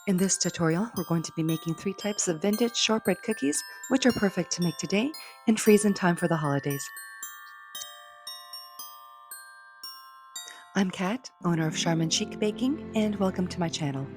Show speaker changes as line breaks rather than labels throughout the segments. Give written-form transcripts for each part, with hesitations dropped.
In this tutorial, we're going to be making 3 types of vintage shortbread cookies, which are perfect to make today and freeze in time for the holidays. I'm Kat, owner of Charmin Chic Baking, and welcome to my channel.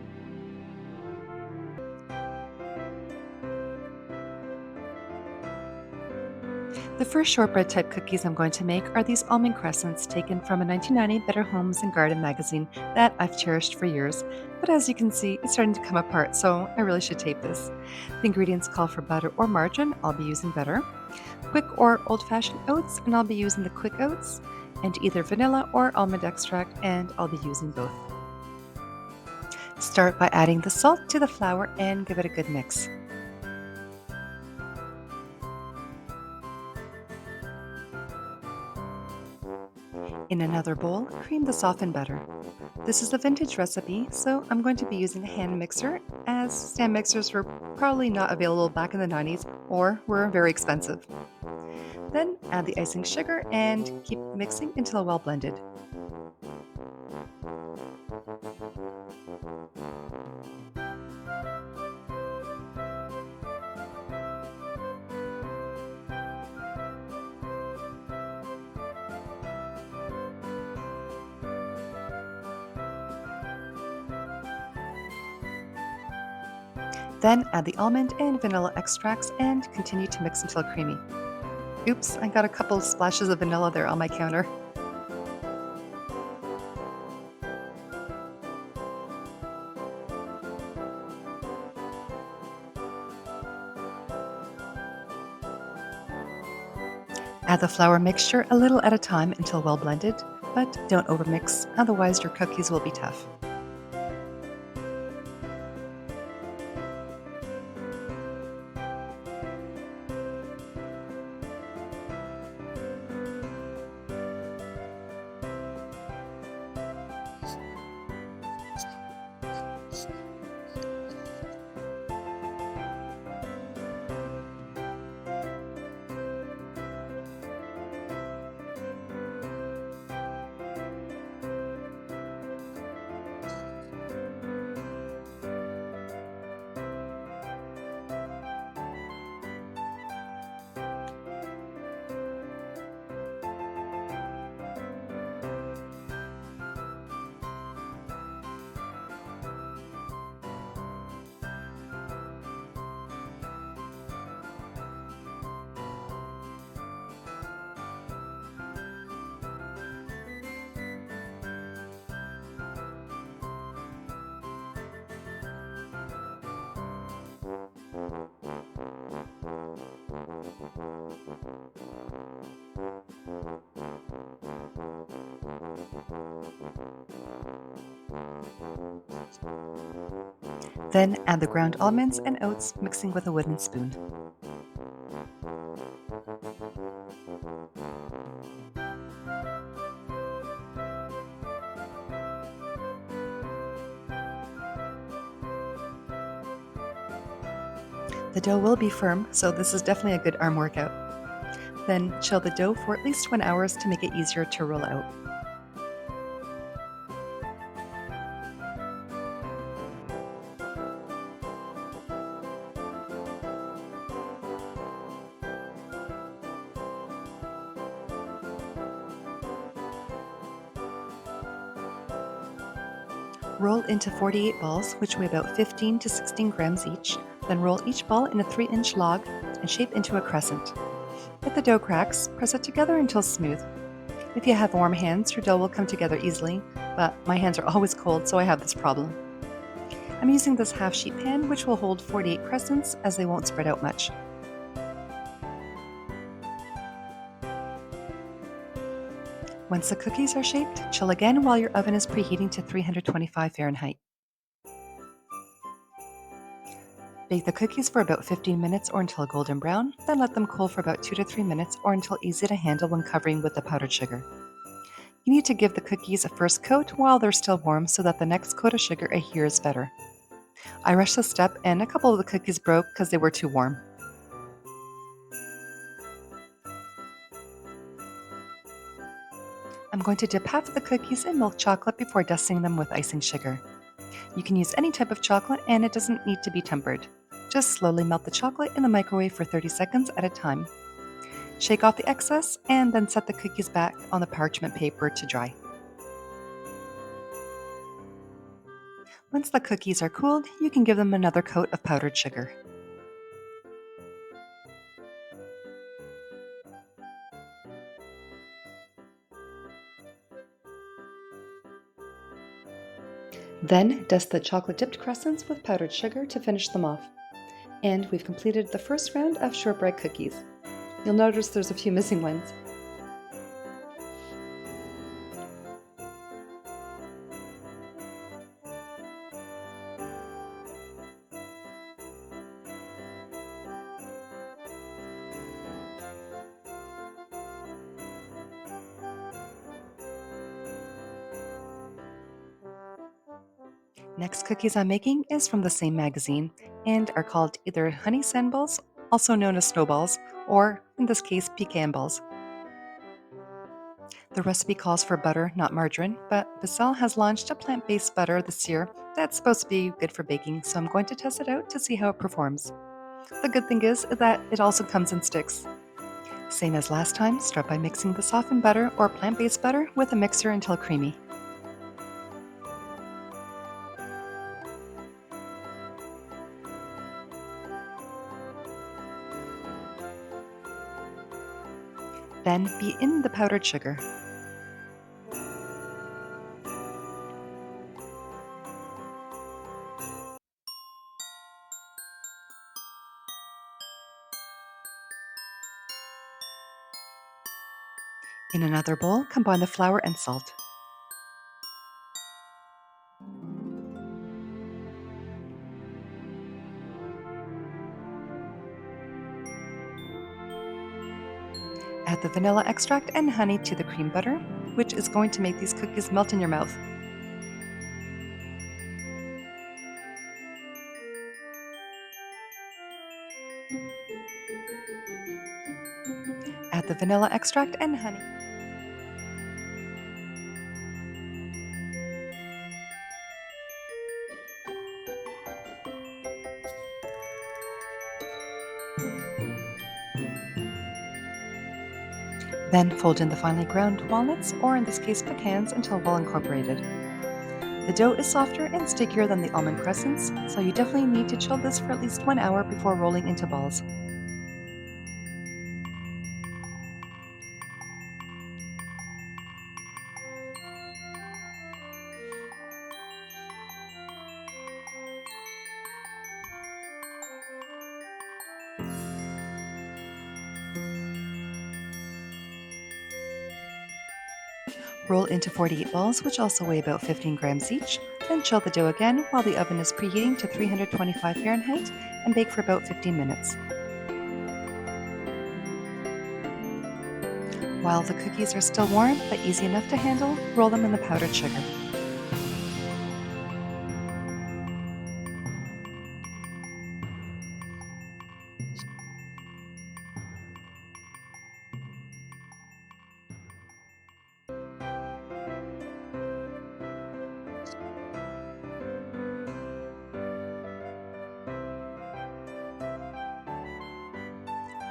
The first shortbread type cookies I'm going to make are these Almond Crescents taken from a 1990 Better Homes and Garden magazine that I've cherished for years. But as you can see, it's starting to come apart, so I really should tape this. The ingredients call for butter or margarine, I'll be using butter, quick or old-fashioned oats, and I'll be using the quick oats, and either vanilla or almond extract, and I'll be using both. Start by adding the salt to the flour and give it a good mix. In another bowl, cream the softened butter. This is a vintage recipe, so I'm going to be using a hand mixer, as stand mixers were probably not available back in the 90s or were very expensive. Then add the icing sugar and keep mixing until well blended. Then add the almond and vanilla extracts and continue to mix until creamy. Oops, I got a couple of splashes of vanilla there on my counter. Add the flour mixture a little at a time until well blended, but don't overmix, otherwise your cookies will be tough. Then add the ground almonds and oats, mixing with a wooden spoon. The dough will be firm, so this is definitely a good arm workout. Then chill the dough for at least 1 hour to make it easier to roll out. Roll into 48 balls, which weigh about 15 to 16 grams each. Then roll each ball in a 3-inch log and shape into a crescent. If the dough cracks, press it together until smooth. If you have warm hands, your dough will come together easily, but my hands are always cold, so I have this problem. I'm using this half-sheet pan, which will hold 48 crescents, as they won't spread out much. Once the cookies are shaped, chill again while your oven is preheating to 325 Fahrenheit. Bake the cookies for about 15 minutes or until golden brown, then let them cool for about 2 to 3 minutes or until easy to handle when covering with the powdered sugar. You need to give the cookies a first coat while they're still warm so that the next coat of sugar adheres better. I rushed this step and a couple of the cookies broke because they were too warm. I'm going to dip half of the cookies in milk chocolate before dusting them with icing sugar. You can use any type of chocolate and it doesn't need to be tempered. Just slowly melt the chocolate in the microwave for 30 seconds at a time. Shake off the excess and then set the cookies back on the parchment paper to dry. Once the cookies are cooled, you can give them another coat of powdered sugar. Then dust the chocolate-dipped crescents with powdered sugar to finish them off. And we've completed the first round of shortbread cookies. You'll notice there's a few missing ones. Next cookies I'm making is from the same magazine and are called either honey sandballs, also known as snowballs, or in this case, pecan balls. The recipe calls for butter, not margarine, but Bissell has launched a plant-based butter this year that's supposed to be good for baking, so I'm going to test it out to see how it performs. The good thing is that it also comes in sticks. Same as last time, start by mixing the softened butter or plant-based butter with a mixer until creamy. Then beat in the powdered sugar. In another bowl, combine the flour and salt. Add the vanilla extract and honey to the cream butter, which is going to make these cookies melt in your mouth. Add the vanilla extract and honey. Then fold in the finely ground walnuts, or in this case pecans, until well incorporated. The dough is softer and stickier than the almond crescents, so you definitely need to chill this for at least 1 hour before rolling into balls. Roll into 48 balls, which also weigh about 15 grams each, then chill the dough again while the oven is preheating to 325 Fahrenheit and bake for about 15 minutes. While the cookies are still warm but easy enough to handle, roll them in the powdered sugar.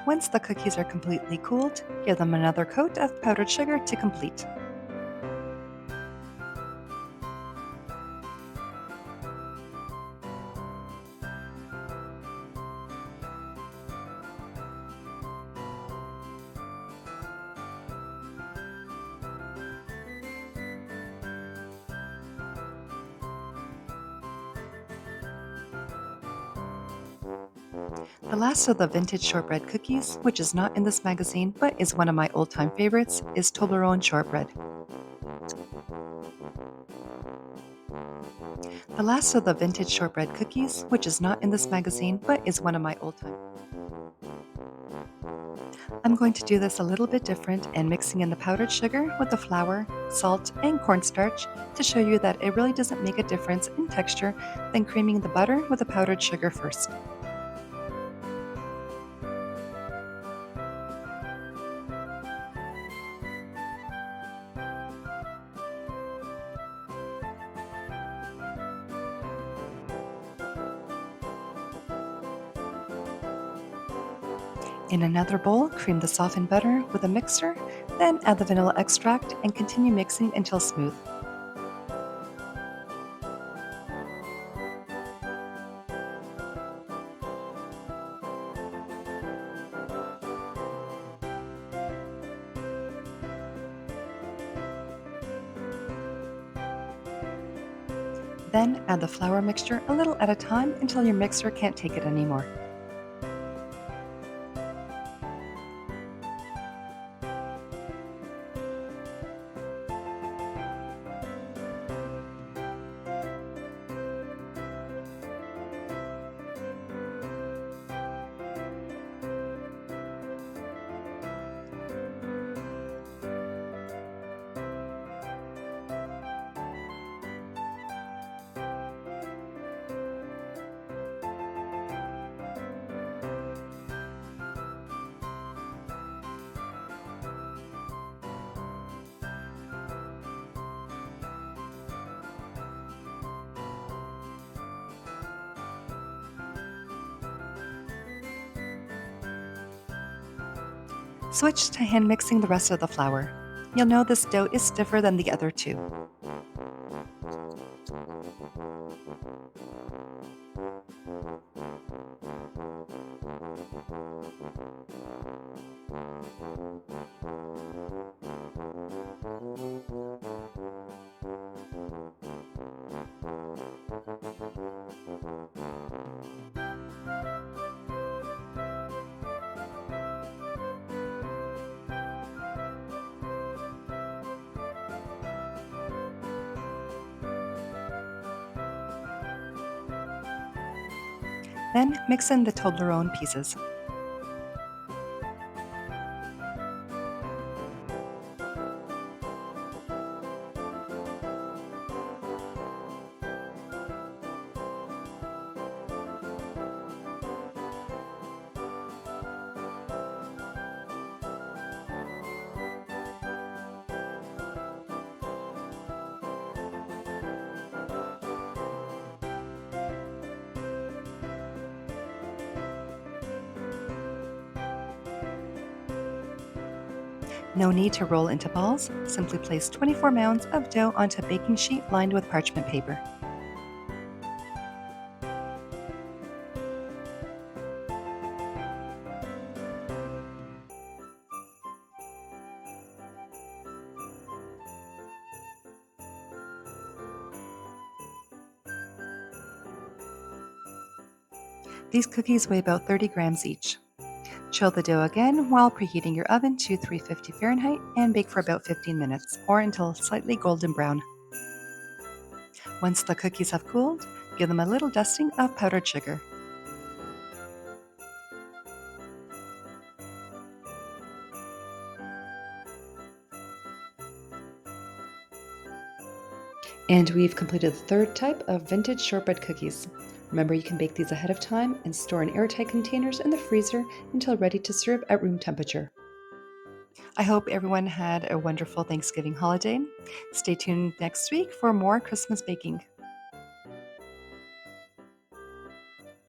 Once the cookies are completely cooled, give them another coat of powdered sugar to complete. The last of the vintage shortbread cookies, which is not in this magazine but is one of my old-time favorites, is Toblerone Shortbread. The last of the vintage shortbread cookies, which is not in this magazine but is one of my old-time. I'm going to do this a little bit different and mixing in the powdered sugar with the flour, salt, and cornstarch to show you that it really doesn't make a difference in texture than creaming the butter with the powdered sugar first. In another bowl, cream the softened butter with a mixer, then add the vanilla extract and continue mixing until smooth. Then add the flour mixture a little at a time until your mixer can't take it anymore. Switch to hand mixing the rest of the flour. You'll know this dough is stiffer than the other two. Then mix in the Toblerone pieces. No need to roll into balls, simply place 24 mounds of dough onto a baking sheet lined with parchment paper. These cookies weigh about 30 grams each. Chill the dough again while preheating your oven to 350 Fahrenheit and bake for about 15 minutes or until slightly golden brown. Once the cookies have cooled, give them a little dusting of powdered sugar. And we've completed the third type of vintage shortbread cookies. Remember, you can bake these ahead of time and store in airtight containers in the freezer until ready to serve at room temperature. I hope everyone had a wonderful Thanksgiving holiday. Stay tuned next week for more Christmas baking.